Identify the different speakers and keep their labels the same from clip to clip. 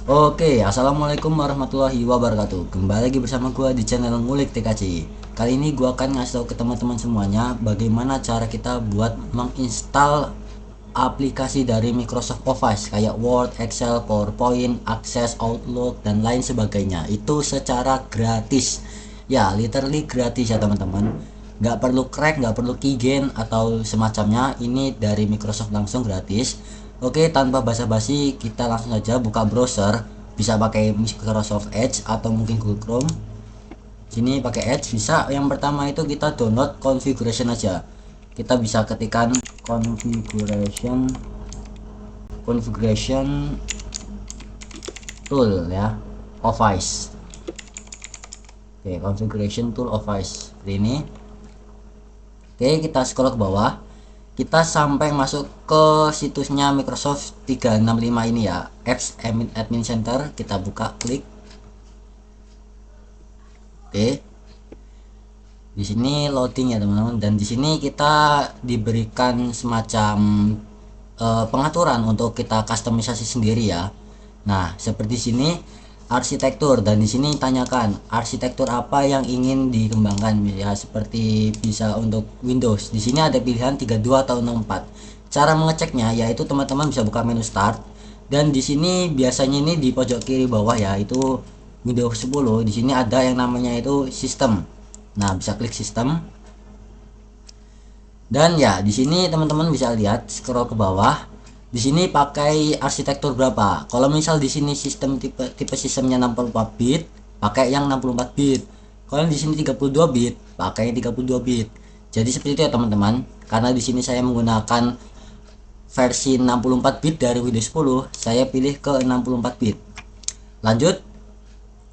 Speaker 1: Assalamualaikum warahmatullahi wabarakatuh. Kembali lagi bersama gua di channel Ngulik TKC. Kali ini gua akan ngasih tahu ke teman-teman semuanya bagaimana cara kita buat menginstal aplikasi dari Microsoft Office kayak Word, Excel, PowerPoint, Access, Outlook dan lain sebagainya. Itu secara gratis. Ya, literally gratis ya teman-teman. Nggak perlu crack, nggak perlu keygen atau semacamnya. Ini dari Microsoft langsung gratis. Oke, tanpa basa-basi kita langsung saja buka browser. Bisa pakai Microsoft Edge atau mungkin Google Chrome. Sini pakai Edge bisa. Yang pertama itu kita download configuration aja. Kita bisa ketikkan configuration tool ya, Office. Oke, configuration tool Office seperti ini. Oke, kita scroll ke bawah. Kita sampai masuk ke situsnya Microsoft 365 ini ya, Apps Admin Center. Kita buka, klik. Oke. Di sini loading ya teman-teman, dan di sini kita diberikan semacam pengaturan untuk kita customisasi sendiri ya. Nah, seperti sini arsitektur, dan di sini tanyakan arsitektur apa yang ingin dikembangkan ya, seperti bisa untuk Windows. Di sini ada pilihan 32 atau 64. Cara mengeceknya yaitu teman-teman bisa buka menu start, dan di sini biasanya ini di pojok kiri bawah ya, itu Windows 10. Di sini ada yang namanya itu sistem. Nah, bisa klik sistem. Dan ya, di sini teman-teman bisa lihat scroll ke bawah. Di sini pakai arsitektur berapa? Kalau misal di sini sistem tipe sistemnya 64 bit, pakai yang 64 bit. Kalau di sini 32 bit, pakai 32 bit. Jadi seperti itu ya teman-teman. Karena di sini saya menggunakan versi 64 bit dari Windows 10, saya pilih ke 64 bit. Lanjut.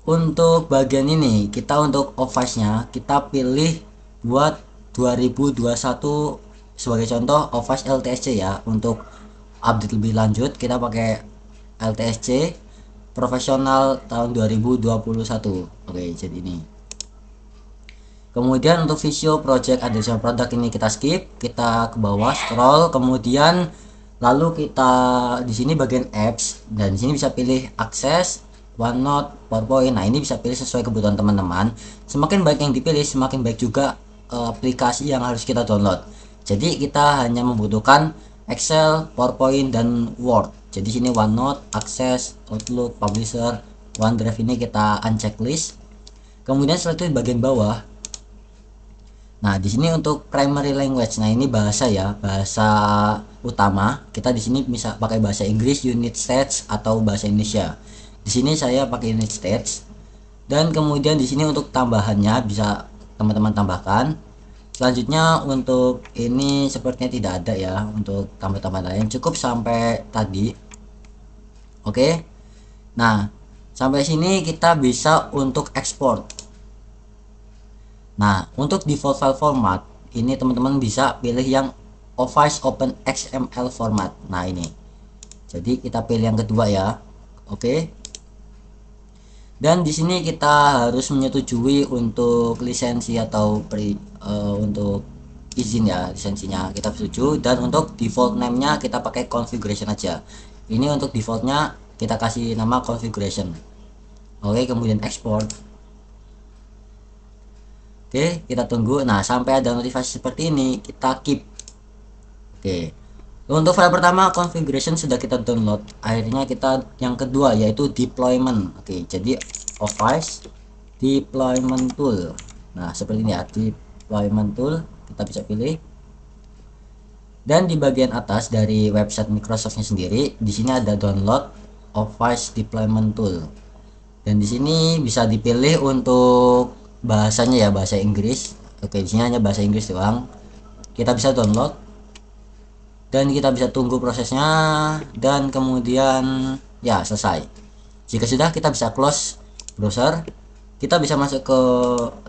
Speaker 1: Untuk bagian ini kita untuk Office-nya kita pilih buat 2021 sebagai contoh Office LTSC ya. Untuk update lebih lanjut kita pakai LTSC profesional tahun 2021. Oke, jadi ini. Kemudian untuk Visio Project Additional Product ini kita skip, kita ke bawah scroll, kemudian lalu kita di sini bagian apps, dan di sini bisa pilih Access, OneNote, PowerPoint. Nah, ini bisa pilih sesuai kebutuhan teman-teman. Semakin baik yang dipilih, semakin baik juga aplikasi yang harus kita download. Jadi kita hanya membutuhkan Excel, PowerPoint dan Word. Jadi sini OneNote, Access, Outlook, Publisher, OneDrive ini kita unchecklist. Kemudian setelah itu di bagian bawah. Nah, di sini untuk primary language. Nah, ini bahasa ya, bahasa utama. Kita di sini bisa pakai bahasa Inggris, United States atau bahasa Indonesia. Di sini saya pakai United States. Dan kemudian di sini untuk tambahannya bisa teman-teman tambahkan. Selanjutnya untuk ini sepertinya tidak ada ya untuk tambah-tambahan lain. Cukup sampai tadi. Oke. Nah, sampai sini kita bisa untuk ekspor. Nah, untuk default file format ini teman-teman bisa pilih yang Office Open XML format. Nah, ini. Jadi kita pilih yang kedua ya. Oke. Dan di sini kita harus menyetujui untuk lisensi atau untuk izin ya, lisensinya kita setuju. Dan untuk default name-nya kita pakai configuration aja. Ini untuk defaultnya kita kasih nama configuration. Oke, kemudian export. Oke, kita tunggu. Nah, sampai ada notifikasi seperti ini, kita keep. Oke. Untuk file pertama configuration sudah kita download. Akhirnya kita yang kedua yaitu deployment. Oke, jadi Office deployment tool. Nah, seperti ini ya, deployment tool kita bisa pilih. Dan di bagian atas dari website Microsoftnya sendiri, di sini ada download Office deployment tool. Dan di sini bisa dipilih untuk bahasanya ya, bahasa Inggris. Oke, di sini hanya bahasa Inggris doang. Kita bisa download dan kita bisa tunggu prosesnya, dan kemudian ya selesai. Jika sudah, kita bisa close browser. Kita bisa masuk ke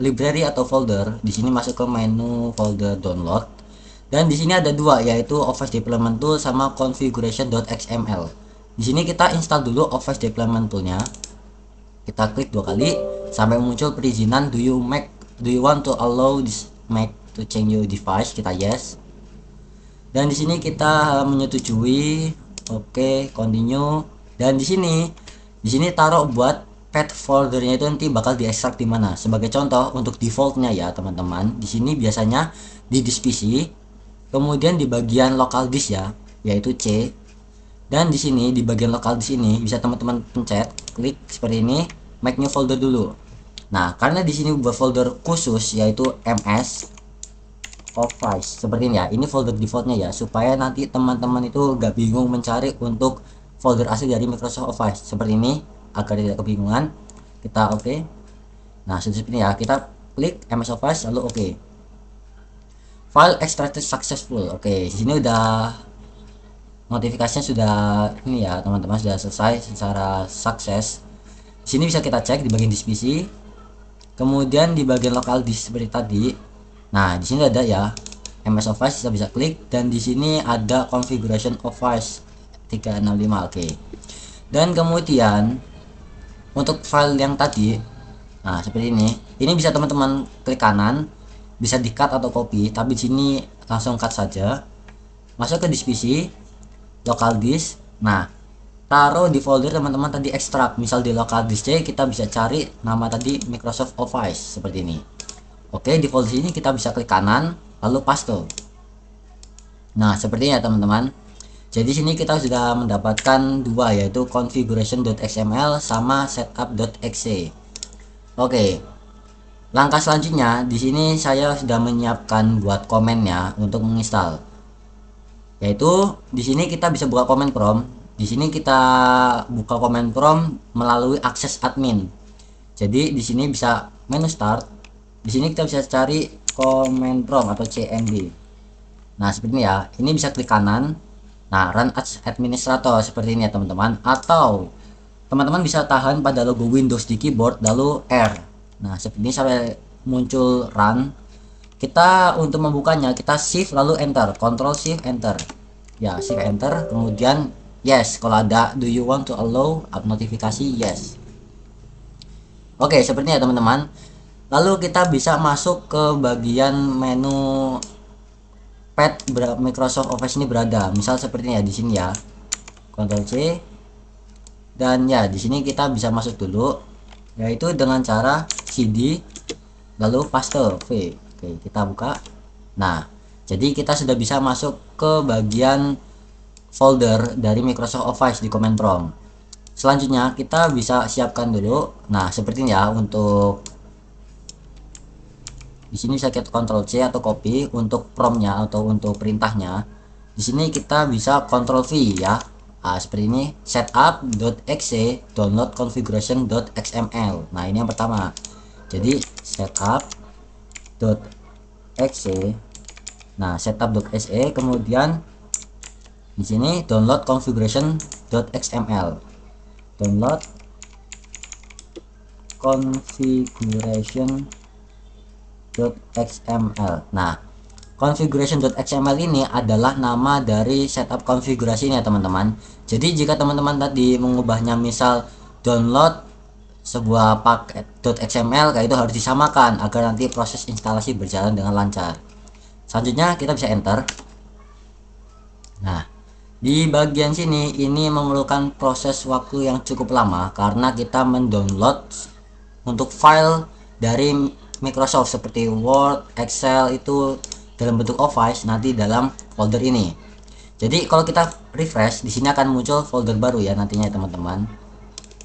Speaker 1: library atau folder. Di sini masuk ke menu folder download. Dan di sini ada dua, yaitu Office Deployment Tool sama configuration.xml. Di sini kita install dulu Office Deployment Toolnya. Kita klik dua kali sampai muncul perizinan. Do you want to allow this Mac to change your device? Kita yes. Dan di sini kita menyetujui. Oke, continue. Dan di sini Di sini taruh buat path foldernya itu nanti bakal diekstrak di mana. Sebagai contoh untuk defaultnya ya teman-teman, di sini biasanya di disk PC, kemudian di bagian local disk ya, yaitu C. Dan di sini di bagian lokal di sini bisa teman-teman pencet klik seperti ini, make new folder dulu. Nah, karena di sini buat folder khusus yaitu MS Office seperti ini ya. Ini folder defaultnya ya, supaya nanti teman-teman itu gak bingung mencari untuk folder asli dari Microsoft Office seperti ini agar tidak kebingungan. Kita oke. Nah, seperti ini ya. Kita klik MS Office lalu oke. File extracted successful. Oke, di sini udah notifikasinya sudah ini ya teman-teman, sudah selesai secara sukses. Di sini bisa kita cek di bagian disk PC, kemudian di bagian lokal disk seperti tadi. Nah, di sini ada ya MS Office, kita bisa klik dan di sini ada configuration Office 365. Oke. Dan kemudian untuk file yang tadi, nah seperti ini bisa teman-teman klik kanan, bisa di cut atau copy, tapi di sini langsung cut saja. Masuk ke disk PC, local disk. Nah, taruh di folder teman-teman tadi ekstrak. Misal di local disk C kita bisa cari nama tadi Microsoft Office seperti ini. Oke, di folder ini kita bisa klik kanan lalu paste. Nah, sepertinya teman-teman. Jadi sini kita sudah mendapatkan dua, yaitu configuration.xml sama setup.exe. Oke. Langkah selanjutnya di sini saya sudah menyiapkan buat komennya untuk menginstal. Yaitu di sini kita bisa buka command prompt. Di sini kita buka command prompt melalui akses admin. Jadi di sini bisa menu start. Di sini kita bisa cari command prompt atau CMD. Nah, seperti ini ya. Ini bisa klik kanan. Nah, run as administrator seperti ini ya teman-teman. Atau teman-teman bisa tahan pada logo Windows di keyboard lalu R. Nah, seperti ini sampai muncul run. Kita untuk membukanya kita shift lalu enter, control shift enter. Ya, shift enter, kemudian yes. Kalau ada do you want to allow up notifikasi, yes. Oke, seperti ini ya teman-teman. Lalu kita bisa masuk ke bagian menu pad Microsoft Office ini berada. Misal seperti ini ya di sini ya. Ctrl C. Dan ya di sini kita bisa masuk dulu, yaitu dengan cara CD lalu paste V. Oke, kita buka. Nah, jadi kita sudah bisa masuk ke bagian folder dari Microsoft Office di command prompt. Selanjutnya kita bisa siapkan dulu. Nah, seperti ini ya untuk di sini saya Ctrl C atau copy untuk promptnya atau untuk perintahnya. Di sini kita bisa Ctrl V ya. Nah, seperti ini setup.exe download configuration.xml. Nah, ini yang pertama. Jadi setup.exe. Nah, setup.exe kemudian di sini download configuration.xml. Download configuration.xml. Nah, configuration.xml ini adalah nama dari setup konfigurasi ini ya teman-teman. Jadi jika teman-teman tadi mengubahnya misal download sebuah paket .xml, kayak itu harus disamakan agar nanti proses instalasi berjalan dengan lancar. Selanjutnya kita bisa enter. Nah, di bagian sini ini memerlukan proses waktu yang cukup lama karena kita mendownload untuk file dari Microsoft seperti Word, Excel itu dalam bentuk Office nanti dalam folder ini. Jadi kalau kita refresh di sini akan muncul folder baru ya nantinya teman-teman.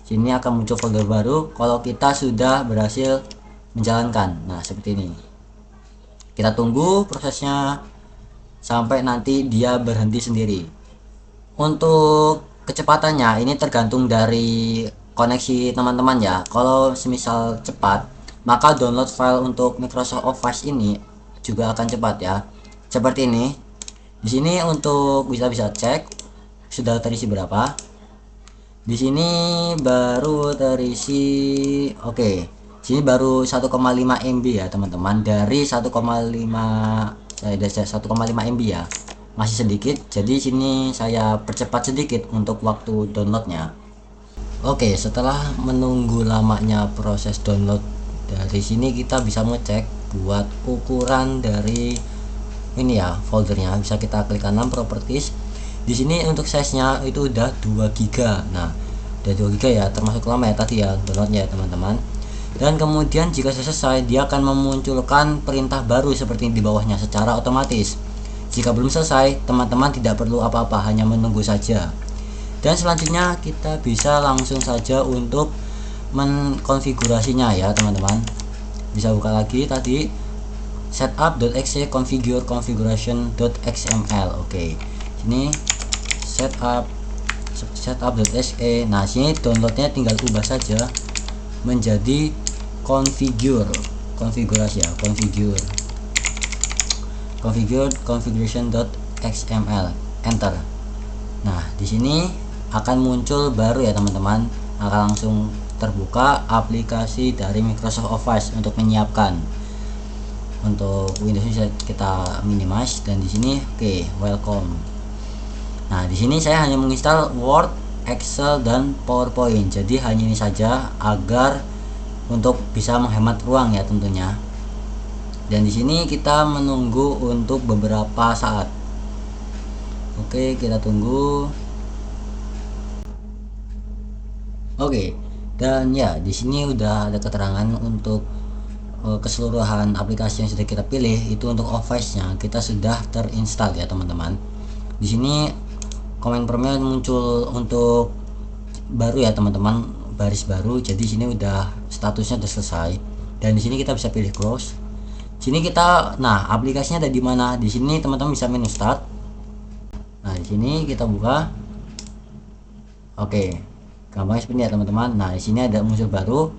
Speaker 1: Sini akan muncul folder baru kalau kita sudah berhasil menjalankan. Nah, seperti ini. Kita tunggu prosesnya sampai nanti dia berhenti sendiri. Untuk kecepatannya ini tergantung dari koneksi teman-teman ya. Kalau semisal cepat, maka download file untuk Microsoft Office ini juga akan cepat ya. Seperti ini. Di sini untuk bisa cek sudah terisi berapa. Di sini baru terisi, oke. Sini baru 1,5 MB ya teman-teman, dari 1,5 MB ya. Masih sedikit, jadi sini saya percepat sedikit untuk waktu downloadnya. Oke, setelah menunggu lamanya proses download, dari sini kita bisa ngecek buat ukuran dari ini ya foldernya. Bisa kita klik kanan properties. Di sini untuk size nya itu udah 2 GB. Nah, udah 2 GB ya, termasuk lama ya tadi ya downloadnya ya teman-teman. Dan kemudian jika selesai dia akan memunculkan perintah baru seperti di bawahnya secara otomatis. Jika belum selesai, teman-teman tidak perlu apa-apa, hanya menunggu saja. Dan selanjutnya kita bisa langsung saja untuk mengkonfigurasinya ya teman-teman. Bisa buka lagi tadi setup.exe configure configuration.xml. Oke. Sini setup.exe. Nah, sini downloadnya tinggal ubah saja menjadi konfigurasi ya, configuration.xml, enter. Nah, di sini akan muncul baru ya teman-teman, akan langsung terbuka aplikasi dari Microsoft Office untuk menyiapkan. Untuk Windows bisa kita minimize dan di sini oke, welcome. Nah, di sini saya hanya menginstal Word, Excel dan PowerPoint. Jadi hanya ini saja agar untuk bisa menghemat ruang ya tentunya. Dan di sini kita menunggu untuk beberapa saat. Oke, kita tunggu. Oke, dan ya di sini udah ada keterangan untuk keseluruhan aplikasi yang sudah kita pilih itu untuk Office-nya kita sudah terinstall ya teman-teman. Di sini komen promnya muncul untuk baru ya teman-teman, baris baru. Jadi sini udah statusnya udah selesai dan di sini kita bisa pilih close. Sini kita, nah aplikasinya ada di mana? Di sini teman-teman bisa menu start. Nah di sini kita buka. Oke, gampang seperti ya teman-teman. Nah di sini ada muncul baru.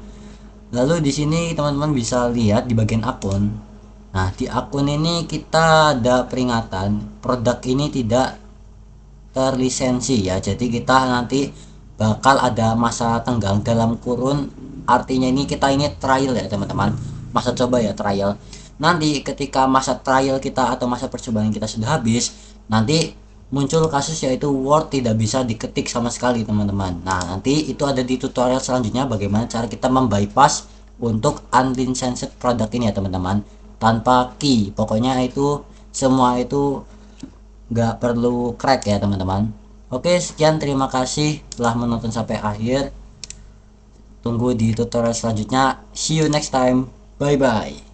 Speaker 1: Lalu di sini teman-teman bisa lihat di bagian akun. Nah di akun ini kita ada peringatan produk ini tidak terlisensi ya. Jadi kita nanti bakal ada masa tenggang dalam kurun, artinya ini kita ini trial ya teman-teman, masa coba ya, trial. Nanti ketika masa trial kita atau masa percobaan kita sudah habis, nanti muncul kasus yaitu Word tidak bisa diketik sama sekali teman-teman. Nah nanti itu ada di tutorial selanjutnya bagaimana cara kita membypass untuk unlicensed produk ini ya teman-teman, tanpa key. Pokoknya itu semua itu nggak perlu crack ya teman-teman. Oke, sekian, terima kasih telah menonton sampai akhir. Tunggu di tutorial selanjutnya. See you next time. Bye bye.